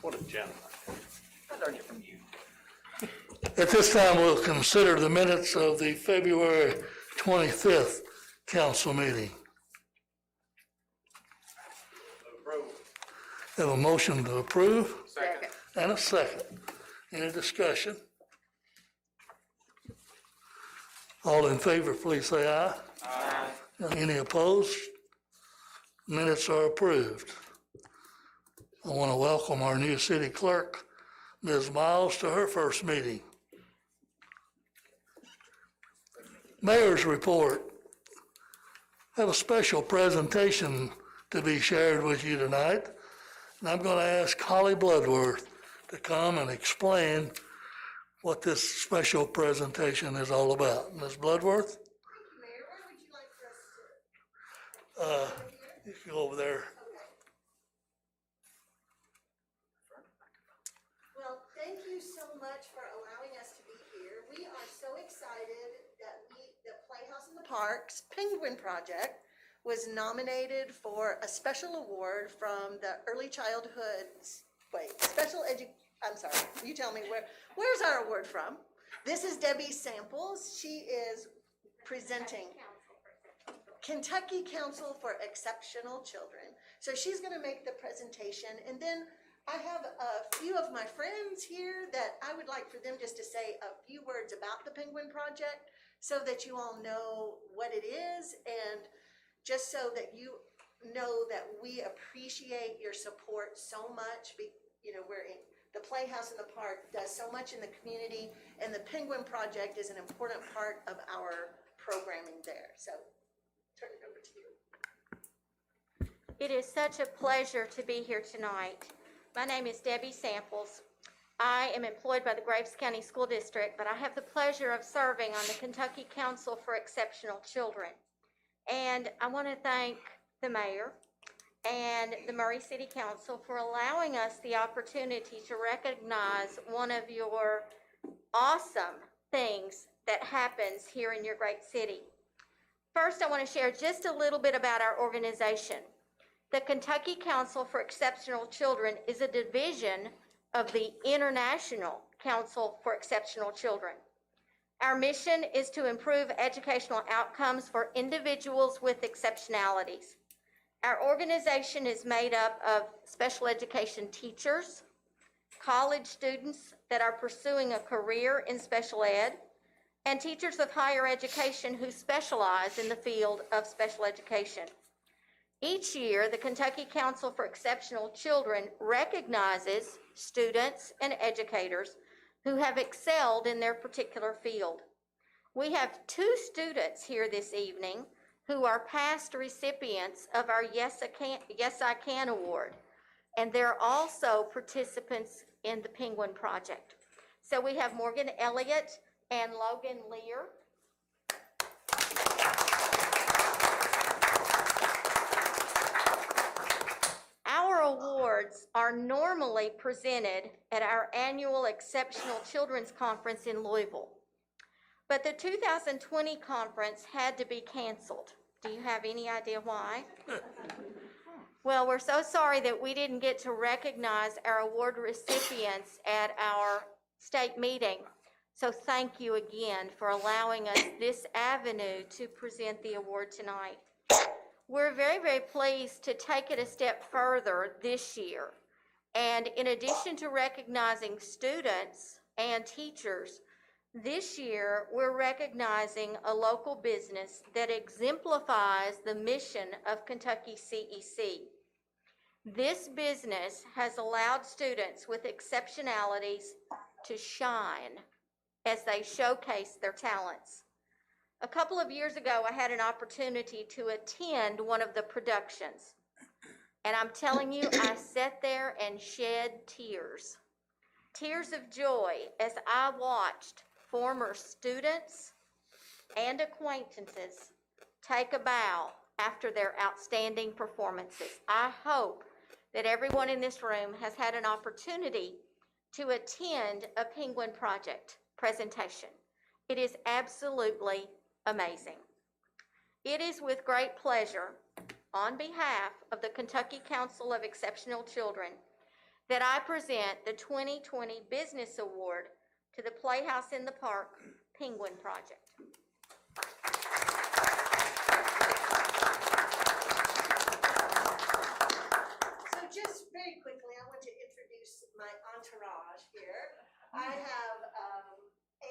What a gentleman. I learned it from you. At this time, we'll consider the minutes of the February 25th council meeting. Have a motion to approve Second. and a second. Any discussion? All in favor, please say aye. Aye. Any opposed? Minutes are approved. I want to welcome our new city clerk, Ms. Miles, to her first meeting. Mayor's report. I have a special presentation to be shared with you tonight, and I'm going to ask Holly Bloodworth to come and explain what this special presentation is all about. Ms. Bloodworth? Thank you, Mayor. Where would you like for us to? You can go over there. Well, thank you so much for allowing us to be here. We are so excited that the Playhouse in the Parks Penguin Project was nominated for a special award from the Early Childhood, I'm sorry, you tell me where's our award from? This is Debbie Samples. She is presenting Kentucky Council for Exceptional Children. So she's going to make the presentation, and then I have a few of my friends here that I would like for them just to say a few words about the Penguin Project so that you all know what it is, and just so that you know that we appreciate your support so much. The Playhouse in the Park does so much in the community, and the Penguin Project is an important part of our programming there. So turn it over to you. It is such a pleasure to be here tonight. My name is Debbie Samples. I am employed by the Graves County School District, but I have the pleasure of serving on the Kentucky Council for Exceptional Children. And I want to thank the mayor and the Murray City Council for allowing us the opportunity to recognize one of your awesome things that happens here in your great city. First, I want to share just a little bit about our organization. The Kentucky Council for Exceptional Children is a division of the International Council for Exceptional Children. Our mission is to improve educational outcomes for individuals with exceptionalities. Our organization is made up of special education teachers, college students that are pursuing a career in special ed, and teachers of higher education who specialize in the field of special education. Each year, the Kentucky Council for Exceptional Children recognizes students and educators who have excelled in their particular field. We have 2 students here this evening who are past recipients of our Yes I Can Award, and they're also participants in the Penguin Project. So we have Morgan Elliott and Logan Lear. Our awards are normally presented at our annual Exceptional Children's Conference in Louisville. But the 2020 conference had to be canceled. Do you have any idea why? Well, we're so sorry that we didn't get to recognize our award recipients at our state meeting. So thank you again for allowing us this avenue to present the award tonight. We're very, very pleased to take it a step further this year. And in addition to recognizing students and teachers, this year we're recognizing a local business that exemplifies the mission of Kentucky CEC. This business has allowed students with exceptionalities to shine as they showcase their talents. A couple of years ago, I had an opportunity to attend one of the productions. And I'm telling you, I sat there and shed tears. Tears of joy as I watched former students and acquaintances take a bow after their outstanding performances. I hope that everyone in this room has had an opportunity to attend a Penguin Project presentation. It is absolutely amazing. It is with great pleasure, on behalf of the Kentucky Council of Exceptional Children, that I present the 2020 Business Award to the Playhouse in the Park Penguin Project. So just very quickly, I want to introduce my entourage here. I have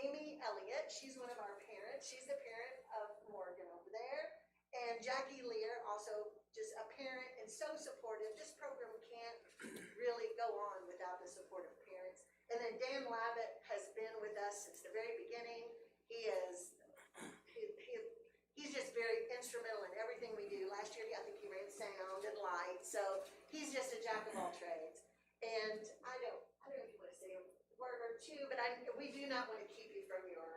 Amy Elliott. She's one of our parents. She's the parent of Morgan over there. And Jackie Lear, also just a parent and so supportive. This program can't really go on without the support of parents. And then Dan Lavitt has been with us since the very beginning. He's just very instrumental in everything we do. Last year, I think he ran sound and light. So he's just a jack of all trades. And I don't know if you want to say a word or two, but we do not want to keep you from your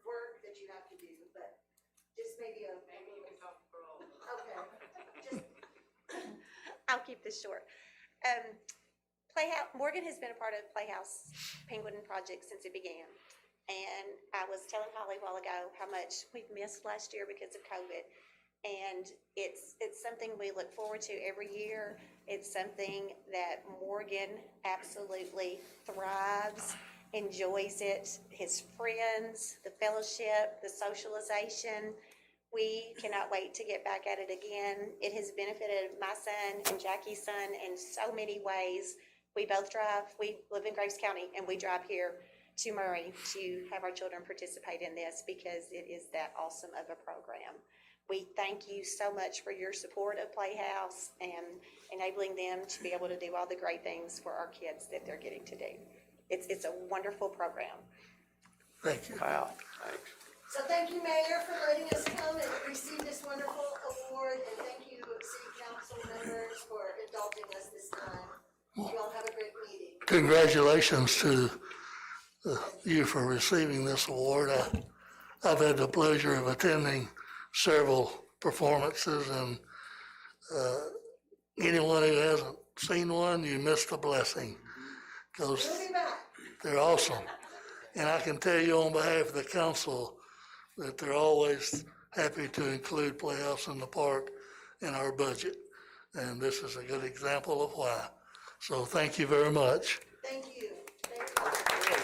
work that you have to do, but just maybe maybe you can talk for all. Okay. Just I'll keep this short. Morgan has been a part of Playhouse Penguin Project since it began. And I was telling Holly a while ago how much we've missed last year because of COVID. And it's something we look forward to every year. It's something that Morgan absolutely thrives, enjoys it, his friends, the fellowship, the socialization. We cannot wait to get back at it again. It has benefited my son and Jackie's son in so many ways. We both drive, we live in Graves County, and we drive here to Murray to have our children participate in this because it is that awesome of a program. We thank you so much for your support of Playhouse and enabling them to be able to do all the great things for our kids that they're getting to do. It's a wonderful program. Thank you. Wow, thanks. so thank you, Mayor, for letting us come and receive this wonderful award, and thank you, City Council members, for indulging us this time. You all have a great meeting. Congratulations to you for receiving this award. I've had the pleasure of attending several performances, and anyone who hasn't seen one, you missed a blessing, because We'll be back. they're awesome. And I can tell you on behalf of the council that they're always happy to include Playhouse in the Park in our budget. And this is a good example of why. So thank you very much. Thank you. Thank you.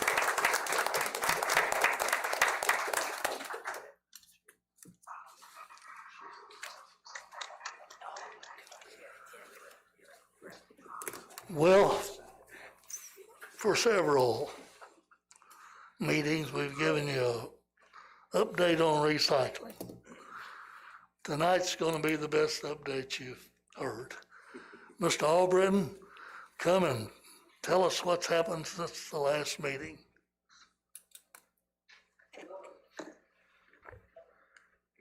Well, for several meetings, we've given you an update on recycling. Tonight's going to be the best update you've heard. Mr. Albritton, come and tell us what's happened since the last meeting.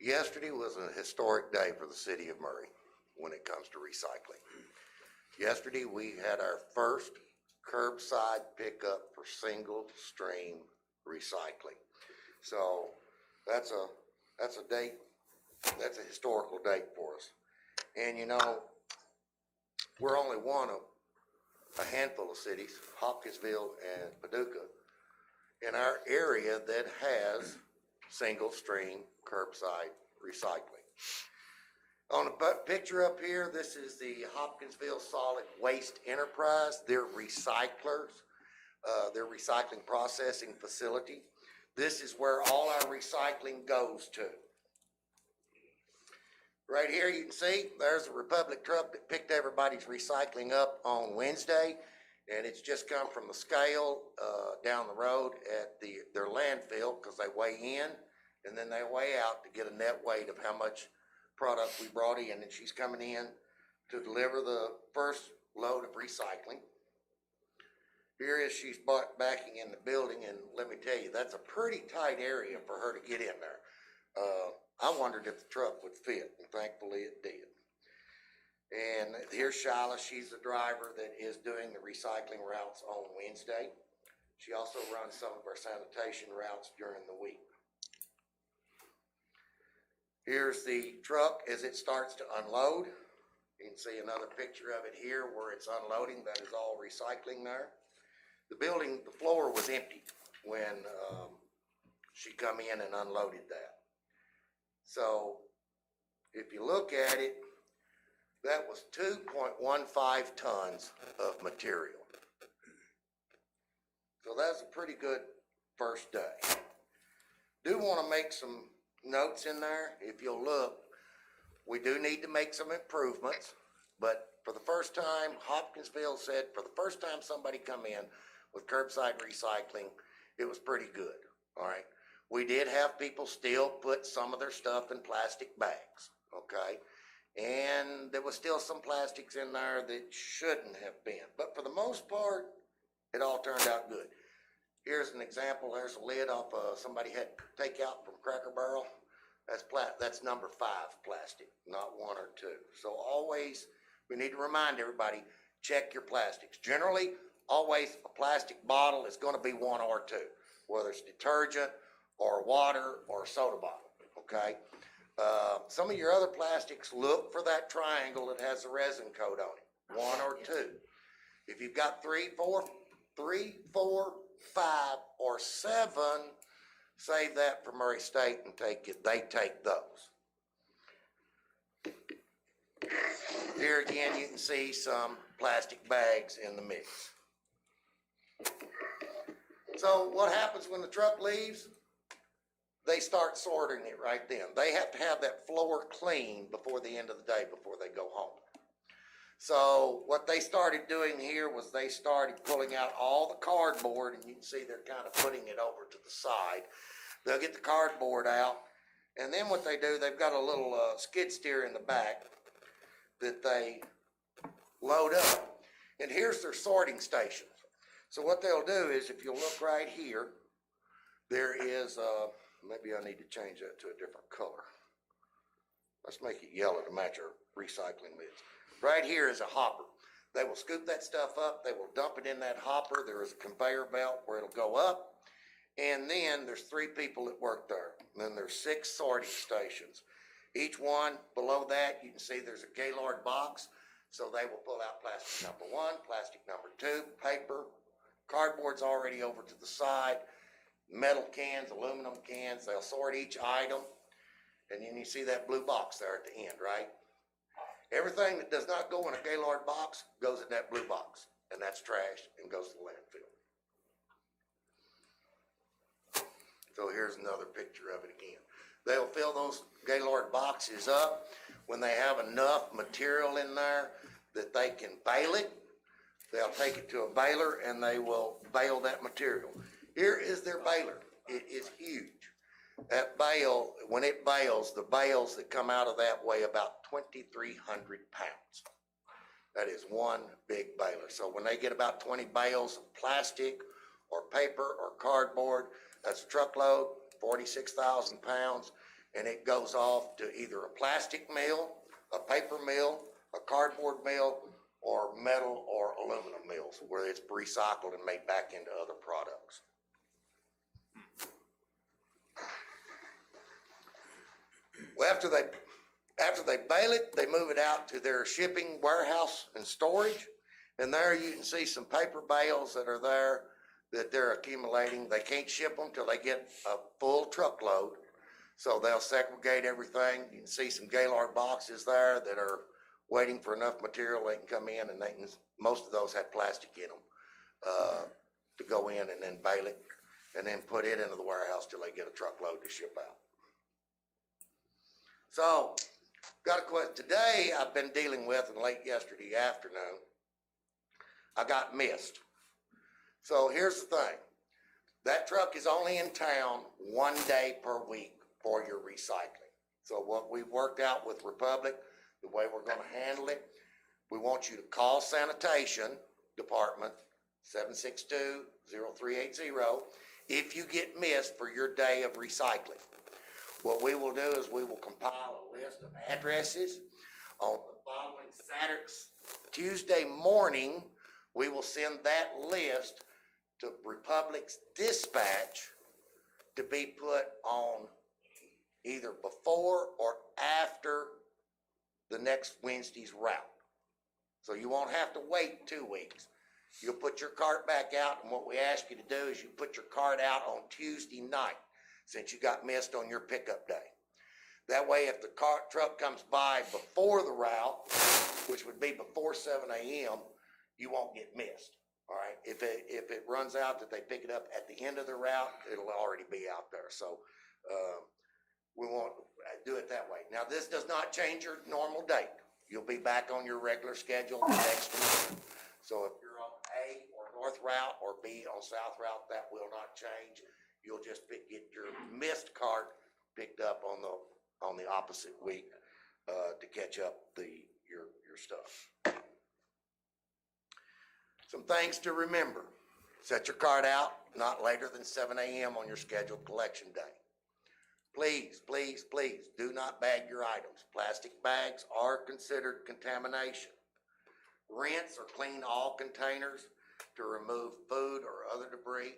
Yesterday was a historic day for the city of Murray when it comes to recycling. Yesterday, we had our first curbside pickup for single stream recycling. So that's a date, that's a historical date for us. And you know, we're only one of a handful of cities, Hopkinsville and Paducah, in our area that has single stream curbside recycling. On the picture up here, this is the Hopkinsville Solid Waste Enterprise, their recyclers, their recycling processing facility. This is where all our recycling goes to. Right here you can see there's a Republic truck that picked everybody's recycling up on Wednesday, and it's just come from the scale down the road at their landfill, because they weigh in and then they weigh out to get a net weight of how much product we brought in, and she's coming in to deliver the first load of recycling. Here is she's backing in the building, and let me tell you, that's a pretty tight area for her to get in there. I wondered if the truck would fit, and thankfully it did. And here's Shyla, she's the driver that is doing the recycling routes on Wednesday. She also runs some of our sanitation routes during the week. Here's the truck as it starts to unload. You can see another picture of it here where it's unloading. That is all recycling there. The building, the floor was empty when she come in and unloaded that. So if you look at it, That was 2.15 tons of material. So that's a pretty good first day. Do want to make some notes in there. If you'll look, we do need to make some improvements, but for the first time, Hopkinsville said for the first time somebody come in with curbside recycling, it was pretty good, all right? We did have people still put some of their stuff in plastic bags, okay? And there was still some plastics in there that shouldn't have been, but for the most part, it all turned out good. Here's an example. There's a lid off somebody had takeout from Cracker Barrel. That's number 5 plastic, not 1 or 2. So always, we need to remind everybody, check your plastics. Generally, always a plastic bottle is going to be 1 or 2, whether it's detergent or water or soda bottle, okay? Some of your other plastics, look for that triangle that has the resin code on it, 1 or 2. If you've got 3, 4, 5, or 7, save that for Murray State and take it. They take those. Here again, you can see some plastic bags in the mix. So what happens when the truck leaves? They start sorting it right then. They have to have that floor clean before the end of the day, before they go home. So what they started doing here was they started pulling out all the cardboard, and you can see they're kind of putting it over to the side. They'll get the cardboard out, and then what they do, they've got a little skid steer in the back that they load up. And here's their sorting stations. So what they'll do is, if you'll look right here, there is, maybe I need to change that to a different color. Let's make it yellow to match our recycling lids. Right here is a hopper. They will scoop that stuff up. They will dump it in that hopper. There is a conveyor belt where it'll go up. And then there's 3 people that work there. And then there's 6 sorting stations. Each one below that, you can see there's a Gaylord box. So they will pull out plastic number 1, plastic number 2, paper, cardboard's already over to the side, metal cans, aluminum cans. They'll sort each item. And then you see that blue box there at the end, right? Everything that does not go in a Gaylord box goes in that blue box, and that's trash and goes to the landfill. So here's another picture of it again. They'll fill those Gaylord boxes up when they have enough material in there that they can bale it. They'll take it to a baler and they will bale that material. Here is their baler. It is huge. That bale, when it bales, the bales that come out of that weigh about 2,300 pounds. That is one big baler. So when they get about 20 bales of plastic or paper or cardboard, that's a truckload, 46,000 pounds, and it goes off to either a plastic mill, a paper mill, a cardboard mill, or metal or aluminum mills, where it's recycled and made back into other products. Well, after they bale it, they move it out to their shipping warehouse and storage. And there you can see some paper bales that are there that they're accumulating. They can't ship them till they get a full truckload. So they'll segregate everything. You can see some Gaylord boxes there that are waiting for enough material they can come in, and most of those have plastic in them to go in and then bale it and then put it into the warehouse till they get a truckload to ship out. So, got a question. Today I've been dealing with, and late yesterday afternoon, I got missed. So here's the thing. That truck is only in town 1 day per week for your recycling. So what we've worked out with Republic, the way we're going to handle it, we want you to call Sanitation Department, 762-0380, if you get missed for your day of recycling. What we will do is we will compile a list of addresses on the following Saturday, Tuesday morning. We will send that list to Republic's dispatch to be put on either before or after the next Wednesday's route. So you won't have to wait 2 weeks. You'll put your cart back out, and what we ask you to do is you put your cart out on Tuesday night, since you got missed on your pickup day. That way, if the truck comes by before the route, which would be before 7 a.m., you won't get missed. All right, if it runs out that they pick it up at the end of the route, it'll already be out there. So we won't do it that way. Now, this does not change your normal date. You'll be back on your regular schedule next week. So if you're on A or North Route or B on South Route, that will not change. You'll just get your missed cart picked up on the opposite week to catch up your stuff. Some things to remember. Set your cart out not later than 7 a.m. on your scheduled collection day. Please, please, please do not bag your items. Plastic bags are considered contamination. Rinse or clean all containers to remove food or other debris.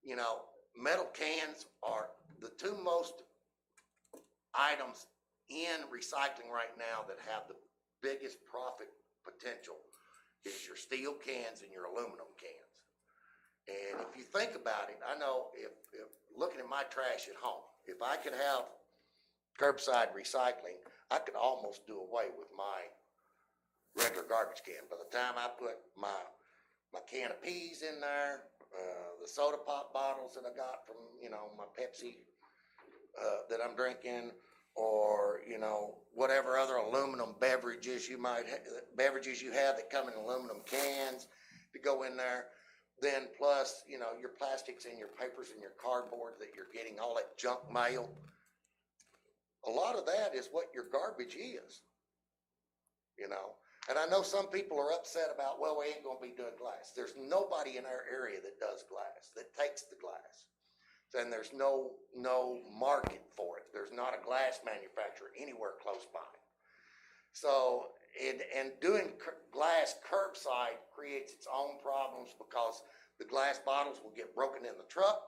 You know, metal cans are the two most items in recycling right now that have the biggest profit potential is your steel cans and your aluminum cans. And if you think about it, I know if looking at my trash at home, if I could have curbside recycling, I could almost do away with my regular garbage can. By the time I put my can of peas in there, the soda pop bottles that I got from, you know, my Pepsi that I'm drinking, or, you know, whatever other aluminum beverages you have that come in aluminum cans to go in there. Then plus, you know, your plastics and your papers and your cardboard that you're getting, all that junk mail. A lot of that is what your garbage is, you know. And I know some people are upset about, well, we ain't gonna be doing glass. There's nobody in our area that does glass, that takes the glass. And there's no market for it. There's not a glass manufacturer anywhere close by. So, and doing glass curbside creates its own problems because the glass bottles will get broken in the truck.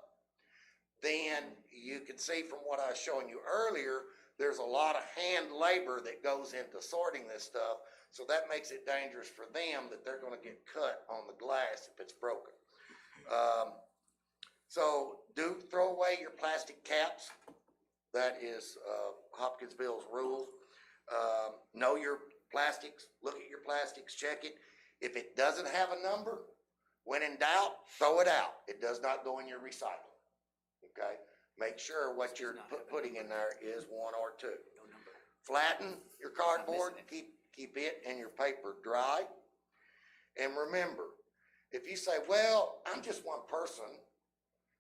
Then you can see from what I was showing you earlier, there's a lot of hand labor that goes into sorting this stuff. So that makes it dangerous for them that they're going to get cut on the glass if it's broken. So do throw away your plastic caps. That is Hopkinsville's rule. Know your plastics, look at your plastics, check it. If it doesn't have a number, when in doubt, throw it out. It does not go in your recycling. Okay? Make sure what you're putting in there is 1 or 2. Flatten your cardboard, keep it and your paper dry. And remember, if you say, well, I'm just one person,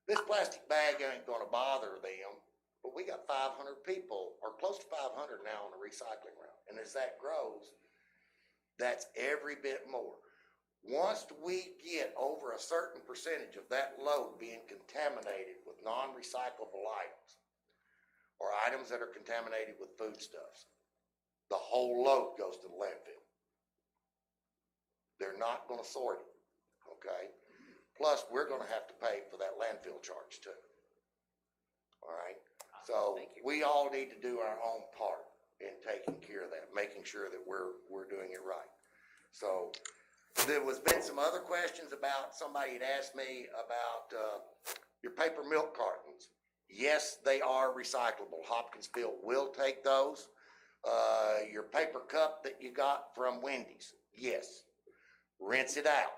this plastic bag ain't gonna bother them, but we got 500 people, or close to 500 now on the recycling route. And as that grows, that's every bit more. Once we get over a certain percentage of that load being contaminated with non-recyclable items, or items that are contaminated with foodstuffs, the whole load goes to the landfill. They're not gonna sort it, okay? Plus, we're gonna have to pay for that landfill charge too. All right? So we all need to do our own part in taking care of that, making sure that we're doing it right. So there was been some other questions about, somebody had asked me about your paper milk cartons. Yes, they are recyclable. Hopkinsville will take those. Your paper cup that you got from Wendy's, yes. Rinse it out.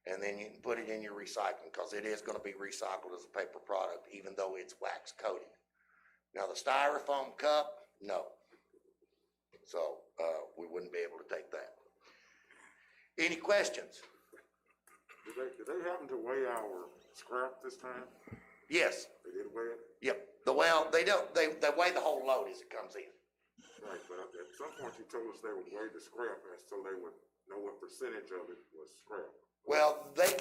And then you can put it in your recycling because it is going to be recycled as a paper product, even though it's wax coated. Now the styrofoam cup, no. So we wouldn't be able to take that. Any questions? Did they happen to weigh our scrap this time? Yes. They did weigh it? Yep. They weigh the whole load as it comes in. Right, but at some point you told us they would weigh the scrap, and so they would know what percentage of it was scrap. Well, they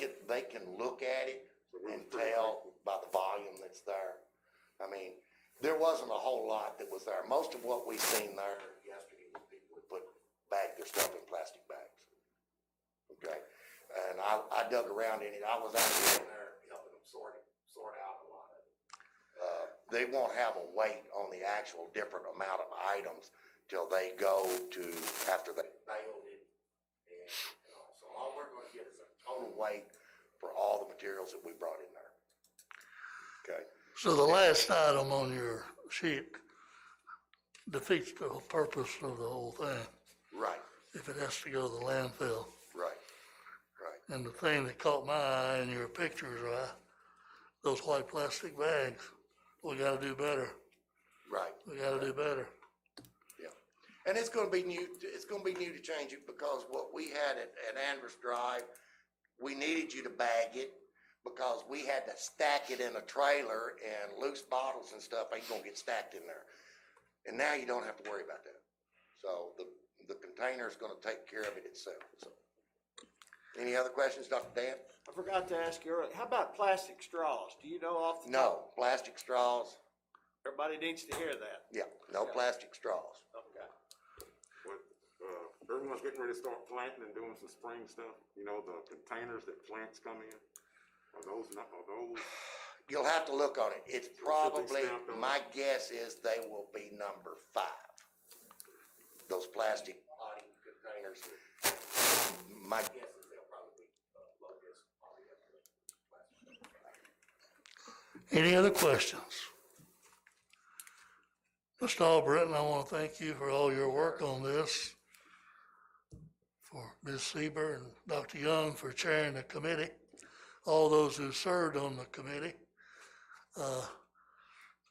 can look at it and tell by the volume that's there. I mean, there wasn't a whole lot that was there. Most of what we seen there yesterday was people would bag their stuff in plastic bags. Okay, and I dug around in it. I was actually in there helping them sort out a lot of it. They won't have a weight on the actual different amount of items till they go to after they baled it. And so all we're going to get is a total weight for all the materials that we brought in there. Okay. So the last item on your sheet defeats the whole purpose of the whole thing. Right. if it has to go to the landfill. Right, right. And the thing that caught my eye in your pictures are those white plastic bags. We gotta do better. Right. We gotta do better. Yeah. And it's gonna be new, to change it because what we had at Andrews Drive, we needed you to bag it because we had to stack it in a trailer and loose bottles and stuff ain't gonna get stacked in there. And now you don't have to worry about that. So the container's gonna take care of it itself, so. Any other questions, Dr. Dan? I forgot to ask you earlier, how about plastic straws? Do you know off the top? No, plastic straws, Everybody needs to hear that. yeah, no plastic straws. Okay. But, everyone's getting ready to start planting and doing some spring stuff, you know, the containers that plants come in. Are those You'll have to look on it. It's probably, stamped on it? my guess is they will be number 5. Those plastic potting containers. My guess is they'll probably be Any other questions? Mr. Albritton, I want to thank you for all your work on this, for Ms. Sieber and Dr. Young for chairing the committee, all those who served on the committee.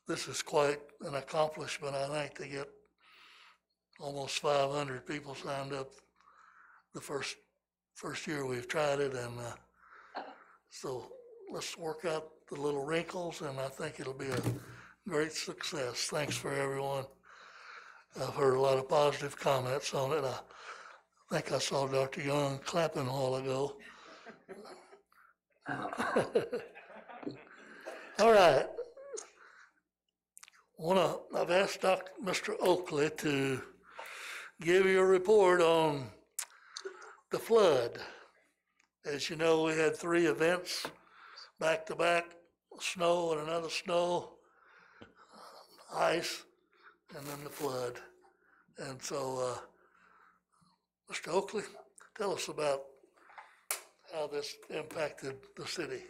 This is quite an accomplishment, I think, to get almost 500 people signed up the first year we've tried it, and so let's work out the little wrinkles, and I think it'll be a great success. Thanks for everyone. I've heard a lot of positive comments on it. I think I saw Dr. Young clapping a while ago. All right. I've asked Mr. Oakley to give you a report on the flood. As you know, we had 3 events back to back, snow and another snow, ice, and then the flood. And so, Mr. Oakley, tell us about how this impacted the city.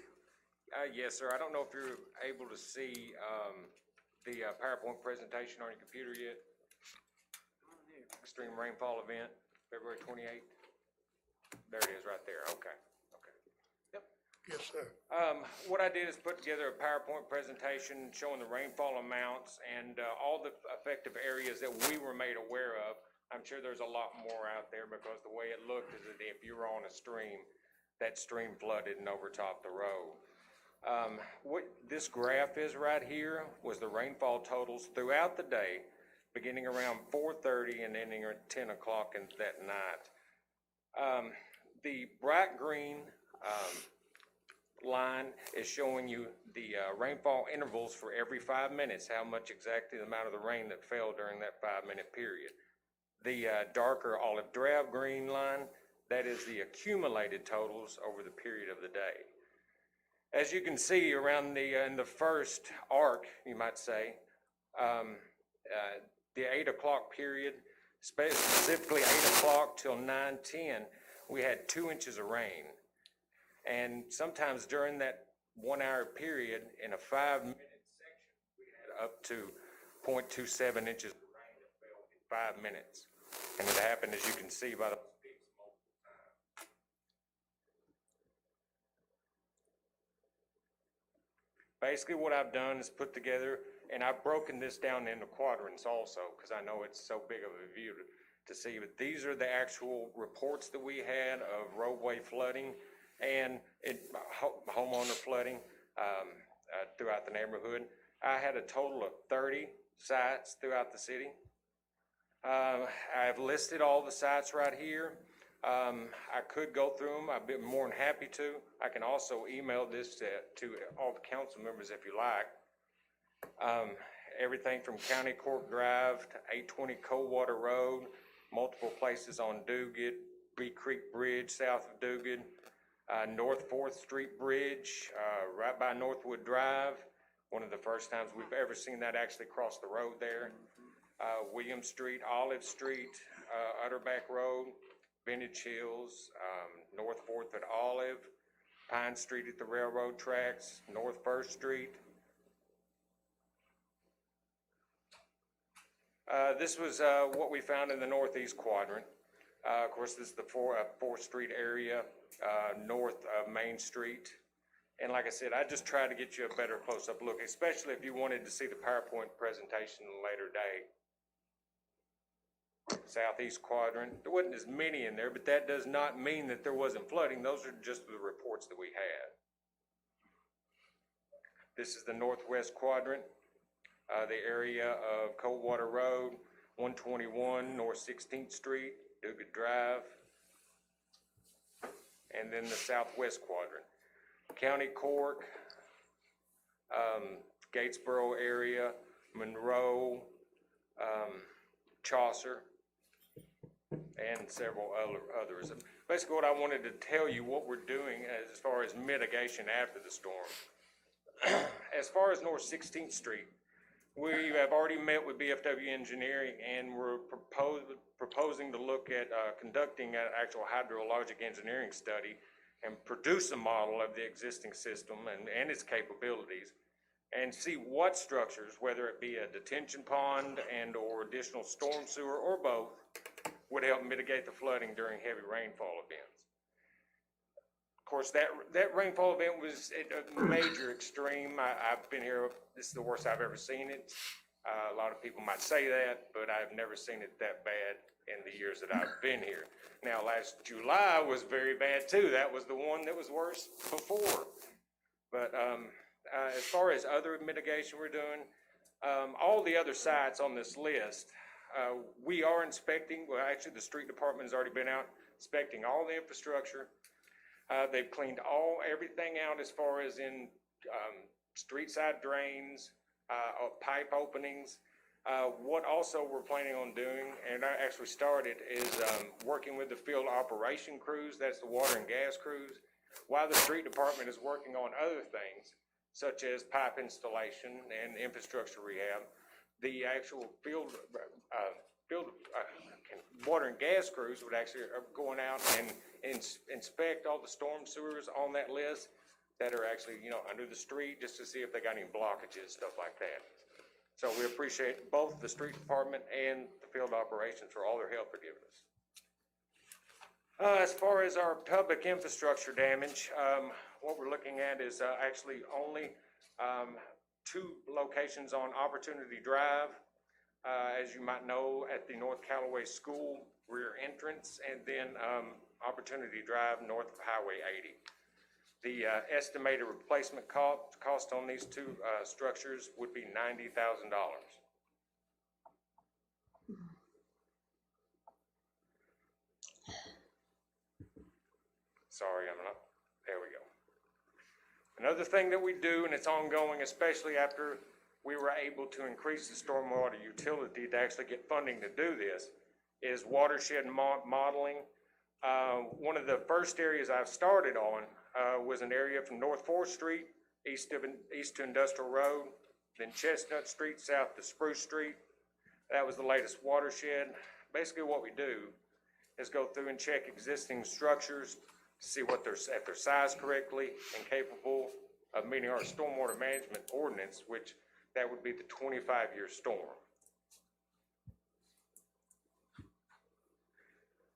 Yes, sir. I don't know if you're able to see the PowerPoint presentation on your computer yet. Extreme rainfall event, February 28th. There it is right there. Okay. Yes, sir. What I did is put together a PowerPoint presentation showing the rainfall amounts and all the affected areas that we were made aware of. I'm sure there's a lot more out there because the way it looked is that if you were on a stream, that stream flooded and overtopped the road. What this graph is right here was the rainfall totals throughout the day, beginning around 4:30 and ending at 10 o'clock that night. The bright green line is showing you the rainfall intervals for every 5 minutes, how much exactly the amount of the rain that fell during that 5-minute period. The darker olive drab green line, that is the accumulated totals over the period of the day. As you can see around in the first arc, you might say, the 8 o'clock period, specifically 8 o'clock till 9:10, we had 2 inches of rain. And sometimes during that 1 hour period, in a 5-minute section, we had up to 0.27 inches of rain that fell in 5 minutes. And it happened, as you can see, by the peaks multiple times. Basically, what I've done is put together, and I've broken this down into quadrants also, because I know it's so big of a view to see, but these are the actual reports that we had of roadway flooding and homeowner flooding throughout the neighborhood. I had a total of 30 sites throughout the city. I've listed all the sites right here. I could go through them. I'd be more than happy to. I can also email this to all the council members if you like. Everything from County Court Drive to 820 Coldwater Road, multiple places on Duguid, Bee Creek Bridge south of Duguid, North 4th Street Bridge, right by Northwood Drive. One of the first times we've ever seen that actually cross the road there. William Street, Olive Street, Utterback Road, Vintage Hills, North 4th at Olive, Pine Street at the railroad tracks, North 1st Street. This was what we found in the northeast quadrant. Of course, this is the Fourth Street area, north of Main Street. And like I said, I just tried to get you a better close-up look, especially if you wanted to see the PowerPoint presentation a later day. Southeast quadrant, there wasn't as many in there, but that does not mean that there wasn't flooding. Those are just the reports that we had. This is the northwest quadrant, the area of Coldwater Road, 121 North 16th Street, Duguid Drive, and then the southwest quadrant. County Cork, Gatesboro area, Monroe, Chaucer, and several others. Basically, what I wanted to tell you what we're doing as far as mitigation after the storm. As far as North 16th Street, we have already met with BFW Engineering, and we're proposing to look at conducting an actual hydrologic engineering study and produce a model of the existing system and its capabilities, and see what structures, whether it be a detention pond and or additional storm sewer or both, would help mitigate the flooding during heavy rainfall events. Of course, that rainfall event was a major extreme. I've been here, this is the worst I've ever seen it. A lot of people might say that, but I've never seen it that bad in the years that I've been here. Now, last July was very bad too. That was the one that was worse before. But as far as other mitigation we're doing, all the other sites on this list, we are inspecting. Well, actually, the street department has already been out inspecting all the infrastructure. They've cleaned everything out as far as in street side drains, pipe openings. What also we're planning on doing, and I actually started, is working with the field operation crews, that's the water and gas crews, while the street department is working on other things, such as pipe installation and infrastructure rehab. The actual field water and gas crews would actually are going out and inspect all the storm sewers on that list that are actually, under the street, just to see if they got any blockages, stuff like that. So we appreciate both the street department and the field operations for all their help they're giving us. As far as our public infrastructure damage, what we're looking at is actually only 2 locations on Opportunity Drive. As you might know, at the North Callaway School rear entrance, and then Opportunity Drive north of Highway 80. The estimated replacement cost on these 2 structures would be $90,000. Sorry, I'm not, there we go. Another thing that we do, and it's ongoing, especially after we were able to increase the stormwater utility to actually get funding to do this, is watershed modeling. One of the first areas I've started on was an area from North 4th Street, east to Industrial Road, then Chestnut Street, south to Spruce Street. That was the latest watershed. Basically what we do is go through and check existing structures, see what they're at their size correctly and capable of meeting our stormwater management ordinance, which that would be the 25-year storm.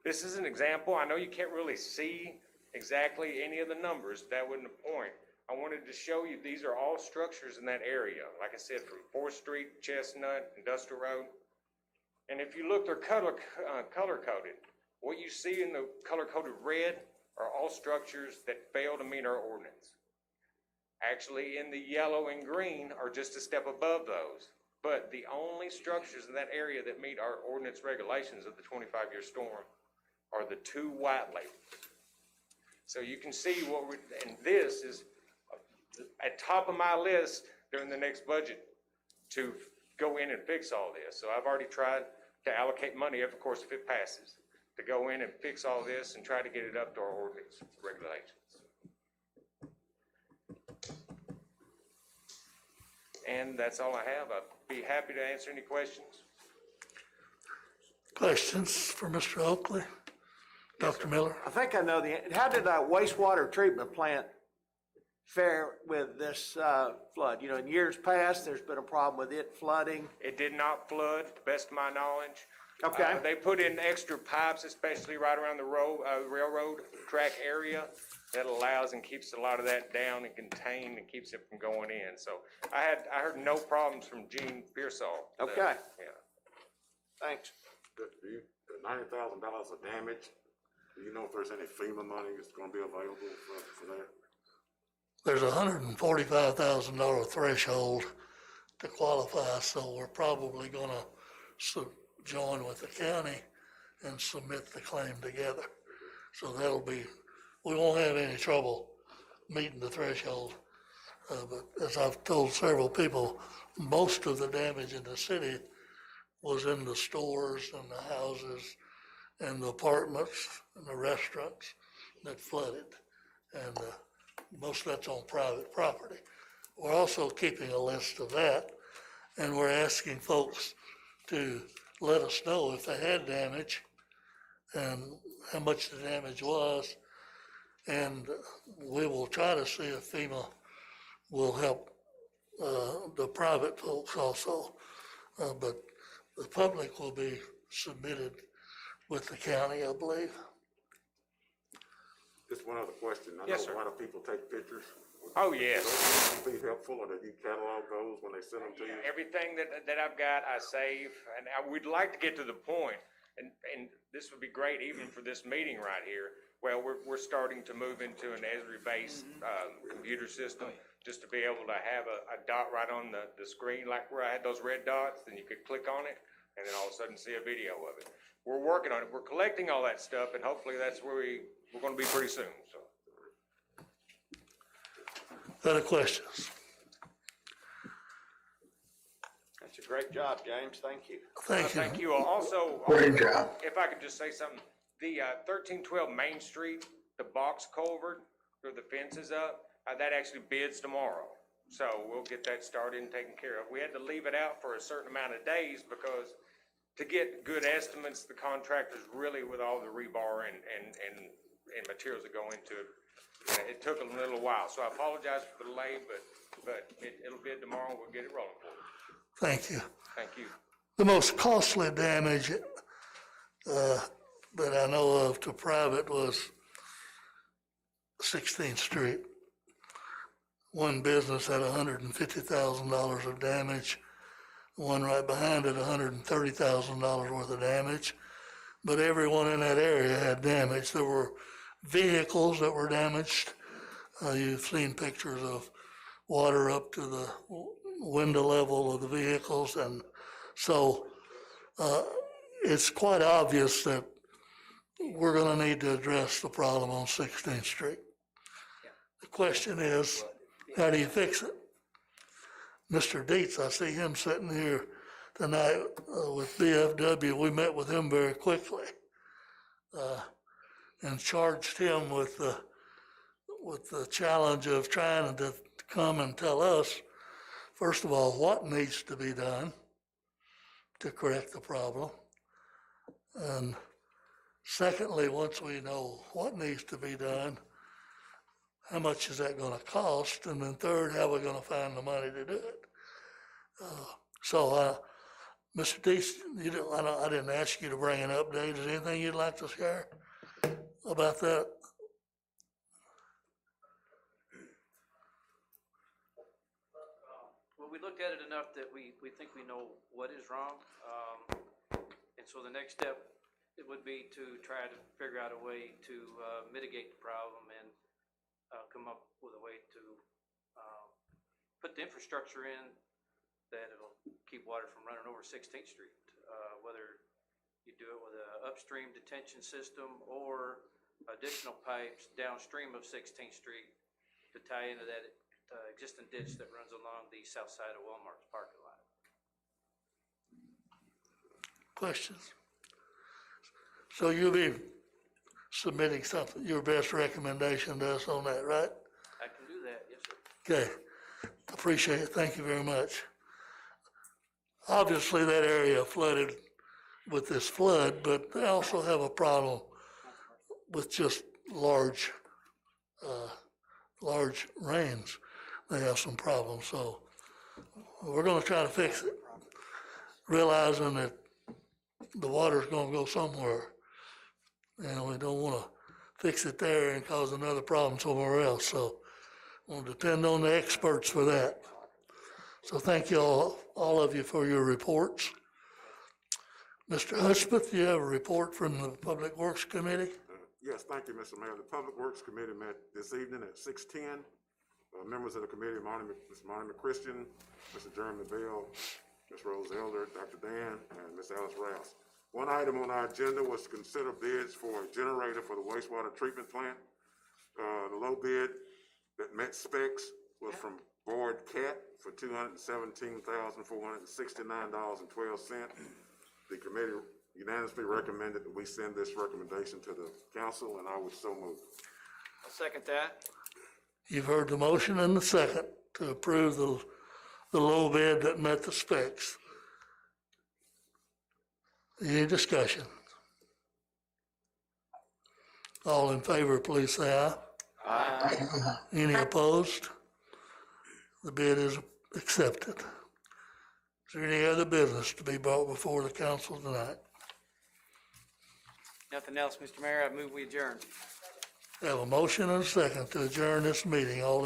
This is an example. I know you can't really see exactly any of the numbers. That wasn't the point. I wanted to show you these are all structures in that area. Like I said, from 4th Street, Chestnut, Industrial Road. And if you look, they're color-coded. What you see in the color-coded red are all structures that fail to meet our ordinance. Actually, in the yellow and green are just a step above those. But the only structures in that area that meet our ordinance regulations of the 25-year storm are the 2 white labels. So you can see and this is at top of my list during the next budget to go in and fix all this. So I've already tried to allocate money, of course, if it passes, to go in and fix all this and try to get it up to our ordinance regulations. And that's all I have. I'd be happy to answer any questions. Questions for Mr. Oakley? Dr. Miller? I think I know how did that wastewater treatment plant fare with this flood? In years past, there's been a problem with it flooding. It did not flood, to the best of my knowledge. Okay. They put in extra pipes, especially right around the railroad track area, that allows and keeps a lot of that down and contained and keeps it from going in. So I heard no problems from Gene Pearsall. Okay. Yeah. Thanks. The $90,000 of damage, do you know if there's any FEMA money that's gonna be available for that? There's a $145,000 threshold to qualify, so we're probably gonna join with the county and submit the claim together. So that'll be, we won't have any trouble meeting the threshold. But as I've told several people, most of the damage in the city was in the stores and the houses and the apartments and the restaurants that flooded. And most of that's on private property. We're also keeping a list of that, and we're asking folks to let us know if they had damage and how much the damage was. And we will try to see if FEMA will help the private folks also. But the public will be submitted with the county, I believe. Just one other question. I Yes, know sir. a lot of people take pictures. Oh, yes. Would it be helpful, or do you catalog those when they send them to you? Everything that I've got, I save, and we'd like to get to the point, and this would be great even for this meeting right here. Well, we're starting to move into an Esri-based, computer system, just to be able to have a dot right on the screen, like where I had those red dots, then you could click on it, and then all of a sudden see a video of it. We're working on it. We're collecting all that stuff, and hopefully that's where we're gonna be pretty soon, so. Other questions? That's a great job, James. Thank you. Thank you. Thank you all. Also, Great job. if I could just say something, the 1312 Main Street, the box culvert where the fence is up, that actually bids tomorrow. So we'll get that started and taken care of. We had to leave it out for a certain amount of days because to get good estimates, the contractors really, with all the rebar and materials that go into it, it took a little while. So I apologize for the delay, but it'll bid tomorrow. We'll get it rolling for you. Thank you. Thank you. The most costly damage that I know of to private was 16th Street. One business had $150,000 of damage. One right behind it, $130,000 worth of damage. But everyone in that area had damage. There were vehicles that were damaged. You've seen pictures of water up to the window level of the vehicles. And so it's quite obvious that we're going to need to address the problem on 16th Street. The question is, how do you fix it? Mr. Dietz, I see him sitting here tonight with BFW. We met with him very quickly and charged him with the challenge of trying to come and tell us, first of all, what needs to be done to correct the problem. And secondly, once we know what needs to be done, how much is that going to cost? And then third, how we're going to find the money to do it. Mr. Deese, I didn't ask you to bring an update. Is there anything you'd like to share about that? Well, we looked at it enough that we think we know what is wrong. And so the next step, it would be to try to figure out a way to mitigate the problem and come up with a way to put the infrastructure in that it'll keep water from running over 16th Street. Whether you do it with an upstream detention system or additional pipes downstream of 16th Street to tie into that existing ditch that runs along the south side of Walmart's parking lot. Questions? So you'll be submitting something, your best recommendation to us on that, right? I can do that, yes, sir. Okay, appreciate it, thank you very much. Obviously, that area flooded with this flood, but they also have a problem with just large rains. They have some problems, so we're gonna try to fix it, realizing that the water's gonna go somewhere. And we don't wanna fix it there and cause another problem somewhere else, so we'll depend on the experts for that. So thank you all of you for your reports. Mr. Hudspeth, you have a report from the Public Works Committee? Yes, thank you, Mr. Mayor. The Public Works Committee met this evening at 6:10. Members of the committee, Ms. Monty McChristian, Mr. Jeremy Bell, Ms. Rose Elder, Dr. Dan, and Ms. Alice Rouse. One item on our agenda was to consider bids for a generator for the wastewater treatment plant. The low bid that met specs was from Board Cat for $217,469.12. The committee unanimously recommended that we send this recommendation to the council, and I would so move. I'll second that. You've heard the motion and the second to approve the low bid that met the specs. Any discussion? All in favor, please say aye. Aye. Any opposed? The bid is accepted. Is there any other business to be brought before the council tonight? Nothing else, Mr. Mayor, I move we adjourn. We have a motion and a second to adjourn this meeting. All in